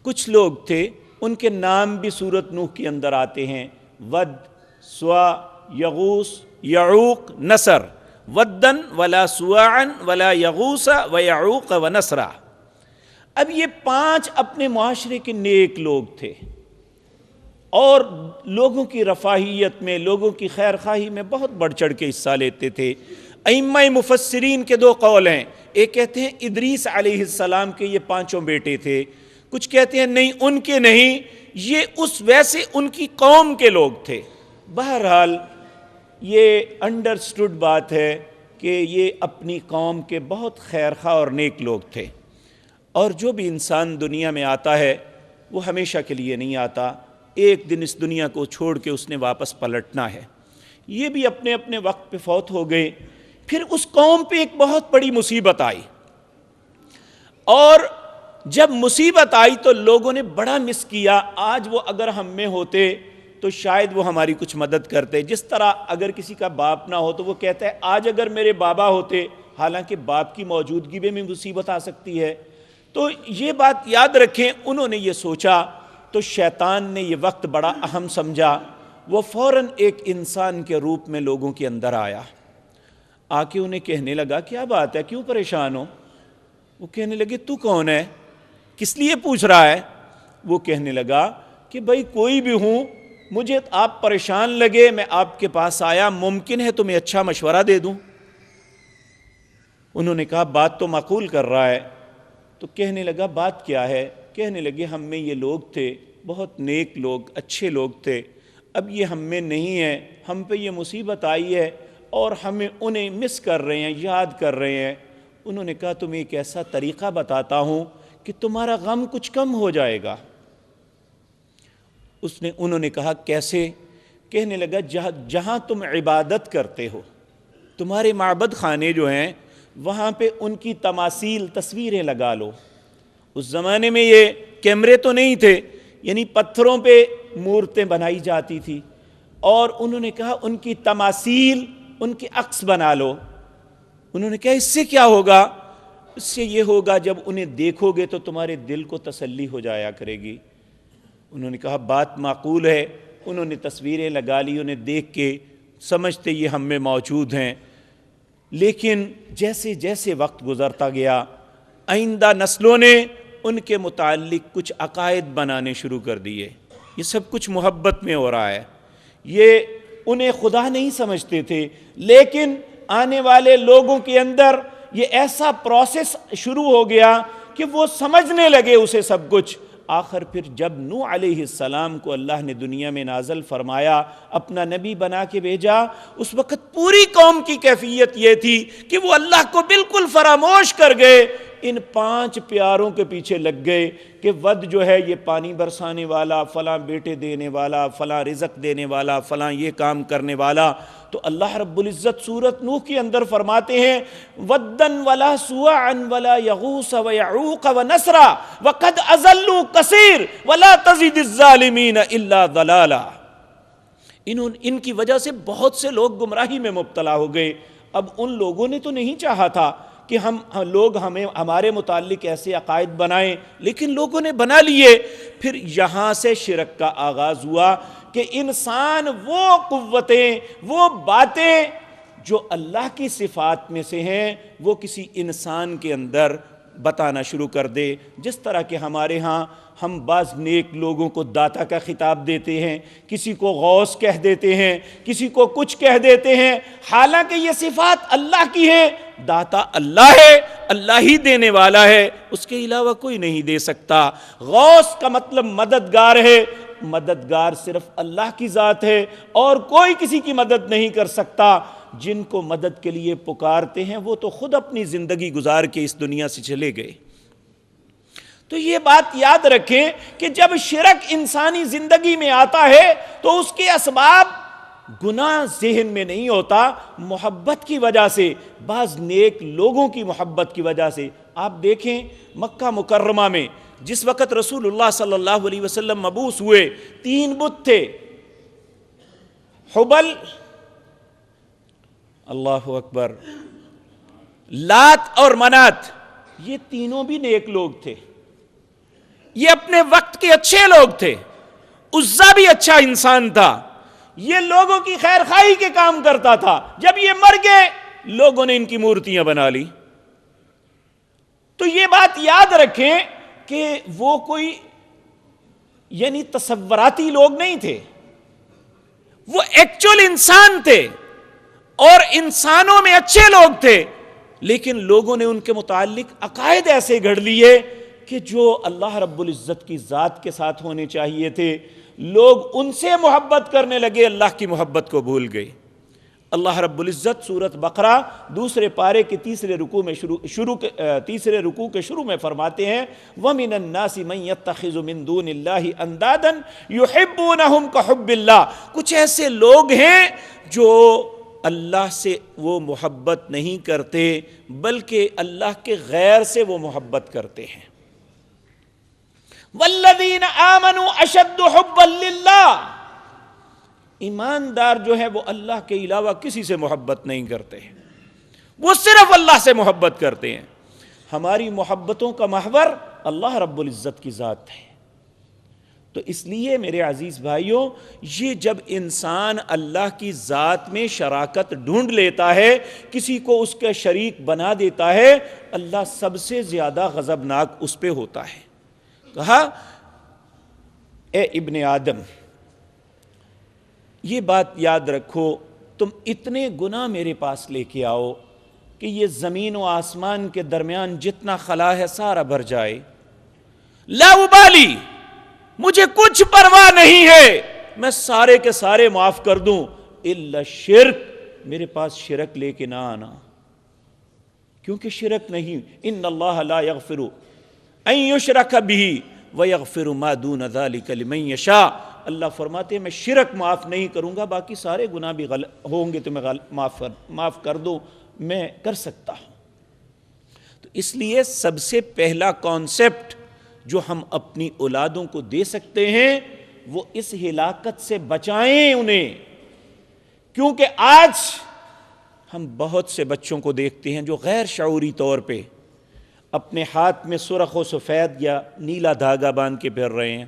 کچھ لوگ تھے، ان کے نام بھی سورۃ نوح کے اندر آتے ہیں، ود، سوا، یغوث، یعوق، نصر، ودن ولا سواعن ولا یغوث و یعوق و نصرہ۔ اب یہ 5 اپنے معاشرے کے نیک لوگ تھے اور لوگوں کی رفاہیت میں، لوگوں کی خیر خواہی میں بہت بڑھ چڑھ کے حصہ لیتے تھے۔ ائمہ مفسرین کے 2 قول ہیں، ایک کہتے ہیں ادریس علیہ السلام کے یہ 5 بیٹے تھے، کچھ کہتے ہیں نہیں ان کے نہیں، یہ اس ویسے ان کی قوم کے لوگ تھے۔ بہرحال یہ انڈرسٹوڈ بات ہے کہ یہ اپنی قوم کے بہت خیرخواہ اور نیک لوگ تھے، اور جو بھی انسان دنیا میں آتا ہے وہ ہمیشہ کے لیے نہیں آتا، ایک دن اس دنیا کو چھوڑ کے اس نے واپس پلٹنا ہے۔ یہ بھی اپنے اپنے وقت پہ فوت ہو گئے۔ پھر اس قوم پہ ایک بہت بڑی مصیبت آئی، اور جب مصیبت آئی تو لوگوں نے بڑا مس کیا، آج وہ اگر ہم میں ہوتے تو شاید وہ ہماری کچھ مدد کرتے۔ جس طرح اگر کسی کا باپ نہ ہو تو وہ کہتا ہے آج اگر میرے بابا ہوتے، حالانکہ باپ کی موجودگی میں مصیبت آ سکتی ہے۔ تو یہ بات یاد رکھیں، انہوں نے یہ سوچا تو شیطان نے یہ وقت بڑا اہم سمجھا، وہ فوراً ایک انسان کے روپ میں لوگوں کے اندر آیا، آ کے انہیں کہنے لگا کیا بات ہے، کیوں پریشان ہو؟ وہ کہنے لگے تو کون ہے، کس لیے پوچھ رہا ہے؟ وہ کہنے لگا کہ بھائی کوئی بھی ہوں، مجھے آپ پریشان لگے، میں آپ کے پاس آیا، ممکن ہے تمہیں اچھا مشورہ دے دوں۔ انہوں نے کہا بات تو معقول کر رہا ہے۔ تو کہنے لگا بات کیا ہے؟ کہنے لگے ہم میں یہ لوگ تھے، بہت نیک لوگ، اچھے لوگ تھے، اب یہ ہم میں نہیں ہے، ہم پہ یہ مصیبت آئی ہے اور ہمیں انہیں مس کر رہے ہیں، یاد کر رہے ہیں۔ انہوں نے کہا تمہیں ایک ایسا طریقہ بتاتا ہوں کہ تمہارا غم کچھ کم ہو جائے گا۔ انہوں نے کہا کیسے؟ کہنے لگا جہاں تم عبادت کرتے ہو، تمہارے معبد خانے جو ہیں وہاں پہ ان کی تماثیل، تصویریں لگا لو۔ اس زمانے میں یہ کیمرے تو نہیں تھے، یعنی پتھروں پہ مورتیں بنائی جاتی تھی، اور انہوں نے کہا ان کی تماثیل، ان کے عکس بنا لو۔ انہوں نے کہا اس سے کیا ہوگا؟ اس سے یہ ہوگا جب انہیں دیکھو گے تو تمہارے دل کو تسلی ہو جایا کرے گی۔ انہوں نے کہا بات معقول ہے۔ انہوں نے تصویریں لگا لی، انہیں دیکھ کے سمجھتے یہ ہم میں موجود ہیں۔ لیکن جیسے جیسے وقت گزرتا گیا، آئندہ نسلوں نے ان کے متعلق کچھ عقائد بنانے شروع کر دیے۔ یہ سب کچھ محبت میں ہو رہا ہے، یہ انہیں خدا نہیں سمجھتے تھے، لیکن آنے والے لوگوں کے اندر یہ ایسا پروسیس شروع ہو گیا کہ وہ سمجھنے لگے اسے سب کچھ۔ آخر پھر جب نوح علیہ السلام کو اللہ نے دنیا میں نازل فرمایا، اپنا نبی بنا کے بھیجا، اس وقت پوری قوم کی کیفیت یہ تھی کہ وہ اللہ کو بالکل فراموش کر گئے، ان 5 پیاروں کے پیچھے لگ گئے کہ ود جو ہے یہ پانی برسانے والا، فلاں بیٹے دینے والا، فلاں رزق دینے والا، فلاں یہ کام کرنے والا۔ تو اللہ رب العزت سورۃ نوح کے اندر فرماتے ہیں وَدًّا وَلَا سُوَعًا وَلَا يَغُوثَ وَيَعُوقَ وَنَسْرًا وَقَدْ أَضَلُّوا كَثِيرًا وَلَا تَزِدِ الظَّالِمِينَ إِلَّا ضَلَالًا۔ ان کی وجہ سے بہت سے لوگ گمراہی میں مبتلا ہو گئے۔ اب ان لوگوں نے تو نہیں چاہا تھا کہ لوگ ہمارے متعلق ایسے عقائد بنائیں، لیکن لوگوں نے بنا لیے۔ پھر یہاں سے شرک کا آغاز ہوا کہ انسان وہ قوتیں، وہ باتیں جو اللہ کی صفات میں سے ہیں، وہ کسی انسان کے اندر بتانا شروع کر دے۔ جس طرح کہ ہمارے ہاں ہم بعض نیک لوگوں کو داتا کا خطاب دیتے ہیں، کسی کو غوث کہہ دیتے ہیں، کسی کو کچھ کہہ دیتے ہیں، حالانکہ یہ صفات اللہ کی ہے۔ داتا اللہ ہے، اللہ ہی دینے والا ہے، اس کے علاوہ کوئی نہیں دے سکتا۔ غوث کا مطلب مددگار ہے، مددگار صرف اللہ کی ذات ہے اور کوئی کسی کی مدد نہیں کر سکتا۔ جن کو مدد کے لیے پکارتے ہیں وہ تو خود اپنی زندگی گزار کے اس دنیا سے چلے گئے۔ تو یہ بات یاد رکھیں کہ جب شرک انسانی زندگی میں آتا ہے تو اس کے اسباب گناہ ذہن میں نہیں ہوتا، محبت کی وجہ سے، بعض نیک لوگوں کی محبت کی وجہ سے۔ آپ دیکھیں مکہ مکرمہ میں جس وقت رسول اللہ صلی اللہ علیہ وسلم مبعوث ہوئے، 3 بت تھے، حبل، اللہ اکبر، لات اور منات۔ یہ تینوں بھی نیک لوگ تھے، یہ اپنے وقت کے اچھے لوگ تھے۔ عزا بھی اچھا انسان تھا، یہ لوگوں کی خیر خواہی کے کام کرتا تھا۔ جب یہ مر گئے لوگوں نے ان کی مورتیاں بنا لی۔ تو یہ بات یاد رکھیں کہ وہ کوئی یعنی تصوراتی لوگ نہیں تھے، وہ ایکچول انسان تھے اور انسانوں میں اچھے لوگ تھے، لیکن لوگوں نے ان کے متعلق عقائد ایسے گھڑ لیے کہ جو اللہ رب العزت کی ذات کے ساتھ ہونے چاہیے تھے، لوگ ان سے محبت کرنے لگے، اللہ کی محبت کو بھول گئے۔ اللہ رب العزت سورۃ بقرہ دوسرے پارے کے تیسرے رکوع کے شروع میں فرماتے ہیں وَمِنَ النَّاسِ مَن يَتَّخِذُ مِن دُونِ اللَّهِ أَندَادًا يُحِبُّونَهُمْ كَحُبِّ اللَّهِ، کچھ ایسے لوگ ہیں جو اللہ سے وہ محبت نہیں کرتے بلکہ اللہ کے غیر سے وہ محبت کرتے ہیں۔ وَالَّذِينَ آمَنُوا أَشَدُّ حُبًّا لِلَّهِ، ایماندار جو ہے وہ اللہ کے علاوہ کسی سے محبت نہیں کرتے، وہ صرف اللہ سے محبت کرتے ہیں۔ ہماری محبتوں کا محور اللہ رب العزت کی ذات ہے۔ تو اس لیے میرے عزیز بھائیوں، یہ جب انسان اللہ کی ذات میں شراکت ڈھونڈ لیتا ہے، کسی کو اس کا شریک بنا دیتا ہے، اللہ سب سے زیادہ غضبناک اس پہ ہوتا ہے۔ کہا اے ابن آدم، یہ بات یاد رکھو، تم اتنے گناہ میرے پاس لے کے آؤ کہ یہ زمین و آسمان کے درمیان جتنا خلا ہے سارا بھر جائے، لا ابالی، مجھے کچھ پرواہ نہیں ہے، میں سارے کے سارے معاف کر دوں، الا الشرک، میرے پاس شرک لے کے نہ آنا، کیونکہ شرک نہیں، ان اللہ لا یغفر ان یشرک بہ ویغفر ما دون ذلک لمن یشاء، اللہ فرماتے ہیں میں شرک معاف نہیں کروں گا، باقی سارے گناہ بھی ہوں گے تو میں معاف کر دوں، میں کر سکتا ہوں۔ تو اس لیے سب سے پہلا کانسیپٹ جو ہم اپنی اولادوں کو دے سکتے ہیں وہ اس ہلاکت سے بچائیں انہیں، کیونکہ آج ہم بہت سے بچوں کو دیکھتے ہیں جو غیر شعوری طور پہ اپنے ہاتھ میں سرخ و سفید یا نیلا دھاگا باندھ کے پھر رہے ہیں۔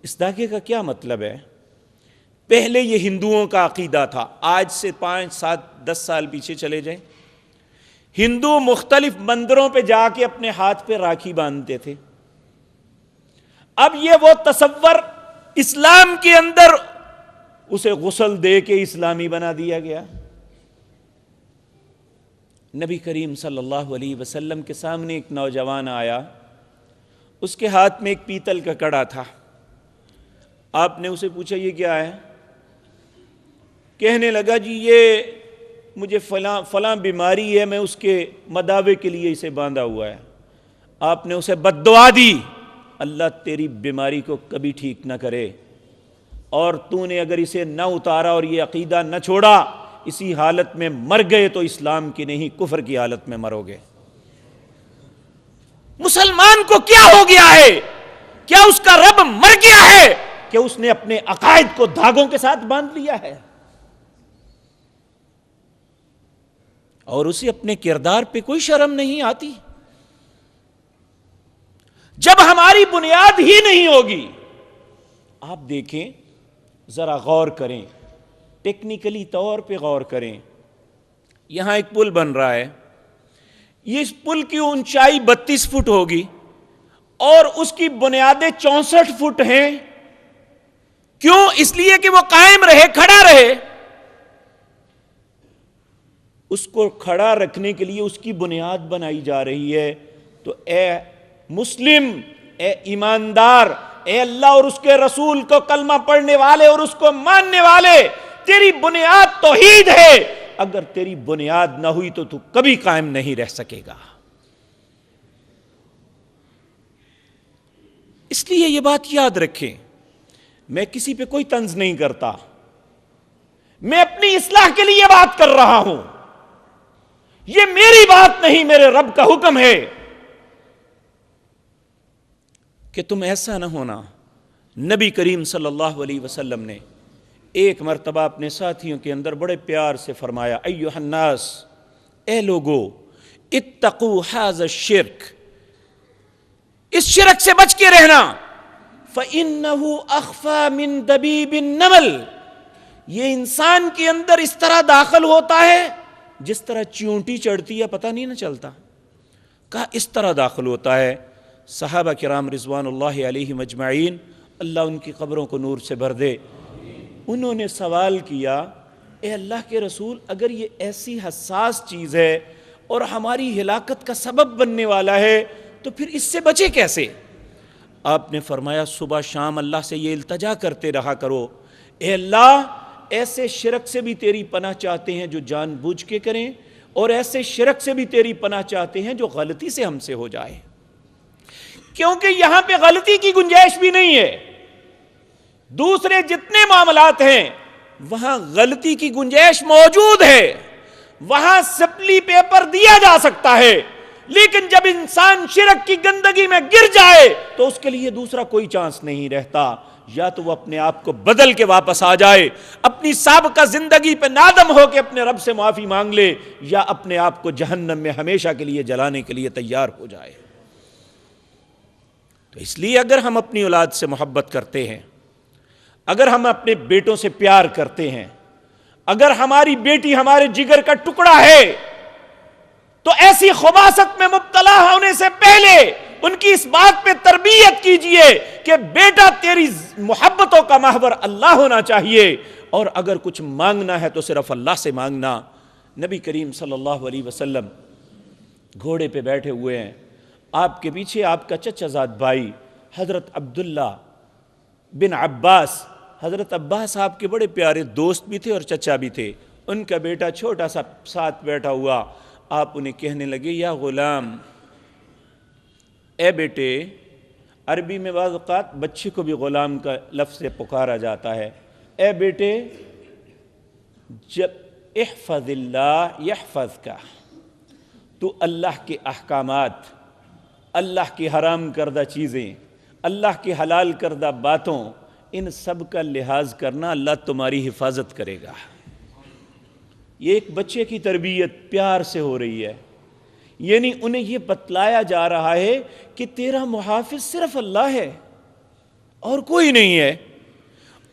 اس دھاگے کا کیا مطلب ہے؟ پہلے یہ ہندوؤں کا عقیدہ تھا، آج سے 5 7 10 سال پیچھے چلے جائیں، ہندو مختلف مندروں پہ جا کے اپنے ہاتھ پہ راکھی باندھتے تھے۔ اب یہ وہ تصور اسلام کے اندر اسے غسل دے کے اسلامی بنا دیا گیا۔ نبی کریم صلی اللہ علیہ وسلم کے سامنے ایک نوجوان آیا، اس کے ہاتھ میں ایک پیتل کا کڑا تھا۔ آپ نے اسے پوچھا یہ کیا ہے؟ کہنے لگا جی یہ مجھے فلاں بیماری ہے، میں اس کے مداوے کے لیے اسے باندھا ہوا ہے۔ آپ نے اسے بد دعا دی، اللہ تیری بیماری کو کبھی ٹھیک نہ کرے، اور تو نے اگر اسے نہ اتارا اور یہ عقیدہ نہ چھوڑا، اسی حالت میں مر گئے تو اسلام کی نہیں کفر کی حالت میں مرو گے۔ مسلمان کو کیا ہو گیا ہے؟ کیا اس کا رب مر گیا ہے کہ اس نے اپنے عقائد کو دھاگوں کے ساتھ باندھ لیا ہے، اور اسے اپنے کردار پہ کوئی شرم نہیں آتی؟ جب ہماری بنیاد ہی نہیں ہوگی، آپ دیکھیں ذرا غور کریں، ٹیکنیکلی طور پہ غور کریں، یہاں ایک پل بن رہا ہے، یہ اس پل کی اونچائی 32 فٹ ہوگی اور اس کی بنیادیں 64 فٹ ہیں۔ کیوں؟ اس لیے کہ وہ قائم رہے، کھڑا رہے۔ اس کو کھڑا رکھنے کے لیے اس کی بنیاد بنائی جا رہی ہے۔ تو اے مسلم، اے ایماندار، اے اللہ اور اس کے رسول کو کلمہ پڑھنے والے اور اس کو ماننے والے، تیری بنیاد توحید ہے، اگر تیری بنیاد نہ ہوئی تو کبھی قائم نہیں رہ سکے گا۔ اس لیے یہ بات یاد رکھیں، میں کسی پہ کوئی طنز نہیں کرتا، میں اپنی اصلاح کے لیے بات کر رہا ہوں، یہ میری بات نہیں، میرے رب کا حکم ہے کہ تم ایسا نہ ہونا۔ نبی کریم صلی اللہ علیہ وسلم نے ایک مرتبہ اپنے ساتھیوں کے اندر بڑے پیار سے فرمایا، ایھا الناس، اے لوگو، اتقوا ھذا الشرک، اس شرک سے بچ کے رہنا، فإنہ اخفی من دبیب النمل، یہ انسان کے اندر اس طرح داخل ہوتا ہے جس طرح چیونٹی چڑھتی ہے پتہ نہیں نہ چلتا۔ کہا اس طرح داخل ہوتا ہے۔ صحابہ کرام رضوان اللہ علیہم اجمعین، اللہ ان کی قبروں کو نور سے بھر دے، انہوں نے سوال کیا، اے اللہ کے رسول، اگر یہ ایسی حساس چیز ہے اور ہماری ہلاکت کا سبب بننے والا ہے تو پھر اس سے بچے کیسے؟ آپ نے فرمایا صبح شام اللہ سے یہ التجا کرتے رہا کرو، اے اللہ ایسے شرک سے بھی تیری پناہ چاہتے ہیں جو جان بوجھ کے کریں، اور ایسے شرک سے بھی تیری پناہ چاہتے ہیں جو غلطی سے ہم سے ہو جائے، کیونکہ یہاں پہ غلطی کی گنجائش بھی نہیں ہے۔ دوسرے جتنے معاملات ہیں وہاں غلطی کی گنجائش موجود ہے، وہاں سپلی پیپر دیا جا سکتا ہے، لیکن جب انسان شرک کی گندگی میں گر جائے تو اس کے لیے دوسرا کوئی چانس نہیں رہتا، یا تو وہ اپنے آپ کو بدل کے واپس آ جائے، اپنی سابقہ زندگی پہ نادم ہو کے اپنے رب سے معافی مانگ لے، یا اپنے آپ کو جہنم میں ہمیشہ کے لیے جلانے کے لیے تیار ہو جائے۔ تو اس لیے اگر ہم اپنی اولاد سے محبت کرتے ہیں، اگر ہم اپنے بیٹوں سے پیار کرتے ہیں، اگر ہماری بیٹی ہمارے جگر کا ٹکڑا ہے، تو ایسی خباثت میں مبتلا ہونے سے پہلے ان کی اس بات پہ تربیت کیجئے کہ بیٹا تیری محبتوں کا محور اللہ ہونا چاہیے، اور اگر کچھ مانگنا ہے تو صرف اللہ سے مانگنا۔ نبی کریم صلی اللہ علیہ وسلم گھوڑے پہ بیٹھے ہوئے ہیں، آپ کے پیچھے آپ کا چچا زاد بھائی حضرت عبداللہ بن عباس، حضرت عباس آپ کے بڑے پیارے دوست بھی تھے اور چچا بھی تھے، ان کا بیٹا چھوٹا سا ساتھ بیٹھا ہوا، آپ انہیں کہنے لگے یا غلام، اے بیٹے، عربی میں بعض اوقات بچے کو بھی غلام کا لفظ سے پکارا جاتا ہے، اے بیٹے، جب احفظ اللہ یحفظ کا، تو اللہ کے احکامات، اللہ کی حرام کردہ چیزیں، اللہ کی حلال کردہ باتوں، ان سب کا لحاظ کرنا، اللہ تمہاری حفاظت کرے گا۔ یہ ایک بچے کی تربیت پیار سے ہو رہی ہے، یعنی انہیں یہ بتلایا جا رہا ہے کہ تیرا محافظ صرف اللہ ہے اور کوئی نہیں ہے،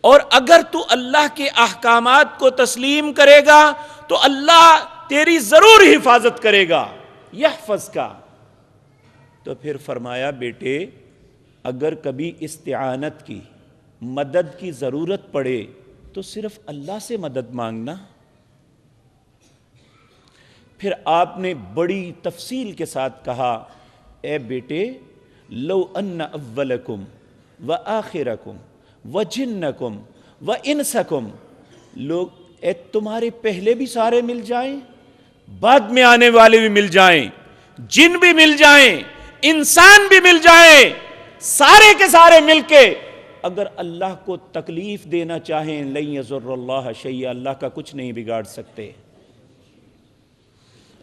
اور اگر تو اللہ کے احکامات کو تسلیم کرے گا تو اللہ تیری ضرور حفاظت کرے گا، یحفظ کا۔ تو پھر فرمایا بیٹے، اگر کبھی استعانت کی، مدد کی ضرورت پڑے تو صرف اللہ سے مدد مانگنا۔ پھر آپ نے بڑی تفصیل کے ساتھ کہا، اے بیٹے، لو ان اولکم وآخرکم وجنکم وانسکم، لوگ اے تمہارے پہلے بھی سارے مل جائیں، بعد میں آنے والے بھی مل جائیں، جن بھی مل جائیں، انسان بھی مل جائیں، سارے کے سارے مل کے اگر اللہ کو تکلیف دینا چاہیں، لن یضر اللہ شیئا، اللہ کا کچھ نہیں بگاڑ سکتے۔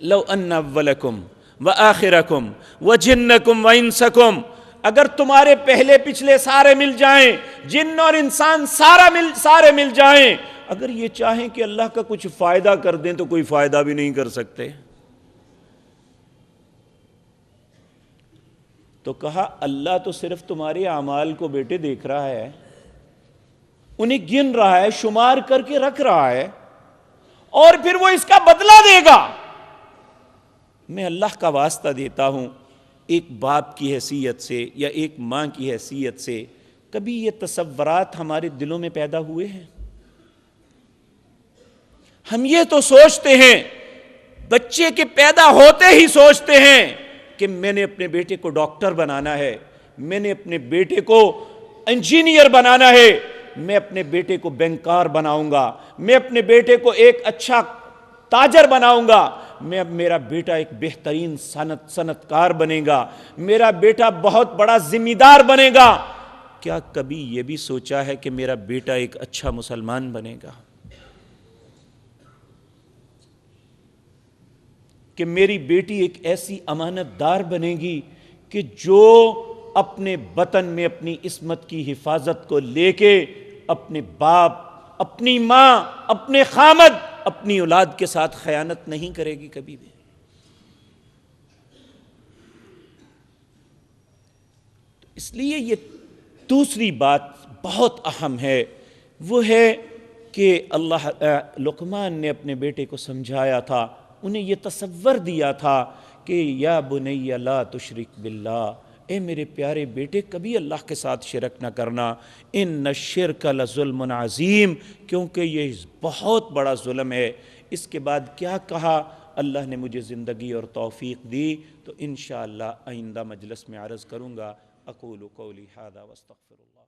لو ان اولکم وآخرکم وجنکم وانسکم، اگر تمہارے پہلے پچھلے سارے مل جائیں، جن اور انسان سارے مل جائیں، اگر یہ چاہیں کہ اللہ کا کچھ فائدہ کر دیں تو کوئی فائدہ بھی نہیں کر سکتے۔ تو کہا اللہ تو صرف تمہارے اعمال کو بیٹے دیکھ رہا ہے، انہیں گن رہا ہے، شمار کر کے رکھ رہا ہے، اور پھر وہ اس کا بدلہ دے گا۔ میں اللہ کا واسطہ دیتا ہوں، ایک باپ کی حیثیت سے یا ایک ماں کی حیثیت سے کبھی یہ تصورات ہمارے دلوں میں پیدا ہوئے ہیں؟ ہم یہ تو سوچتے ہیں، بچے کے پیدا ہوتے ہی سوچتے ہیں کہ میں نے اپنے بیٹے کو ڈاکٹر بنانا ہے، میں نے اپنے بیٹے کو انجینئر بنانا ہے، میں اپنے بیٹے کو بینکار بناؤں گا، میں اپنے بیٹے کو ایک اچھا تاجر بناؤں گا، میرا بیٹا ایک بہترین صنعت کار بنے گا، میرا بیٹا بہت بڑا ذمہ دار بنے گا۔ کیا کبھی یہ بھی سوچا ہے کہ میرا بیٹا ایک اچھا مسلمان بنے گا، کہ میری بیٹی ایک ایسی امانت دار بنے گی کہ جو اپنے وطن میں اپنی عصمت کی حفاظت کو لے کے اپنے باپ، اپنی ماں، اپنے خامد، اپنی اولاد کے ساتھ خیانت نہیں کرے گی کبھی بھی؟ اس لیے یہ دوسری بات بہت اہم ہے، وہ ہے کہ لقمان نے اپنے بیٹے کو سمجھایا تھا، انہیں یہ تصور دیا تھا کہ یا بنی لا تشرک باللہ، اے میرے پیارے بیٹے کبھی اللہ کے ساتھ شرک نہ کرنا، ان الشرک لظلم عظیم، کیونکہ یہ بہت بڑا ظلم ہے۔ اس کے بعد کیا کہا اللہ نے مجھے زندگی اور توفیق دی تو انشاءاللہ آئندہ مجلس میں عرض کروں گا۔ اقول قولی ھذا واستغفر اللہ۔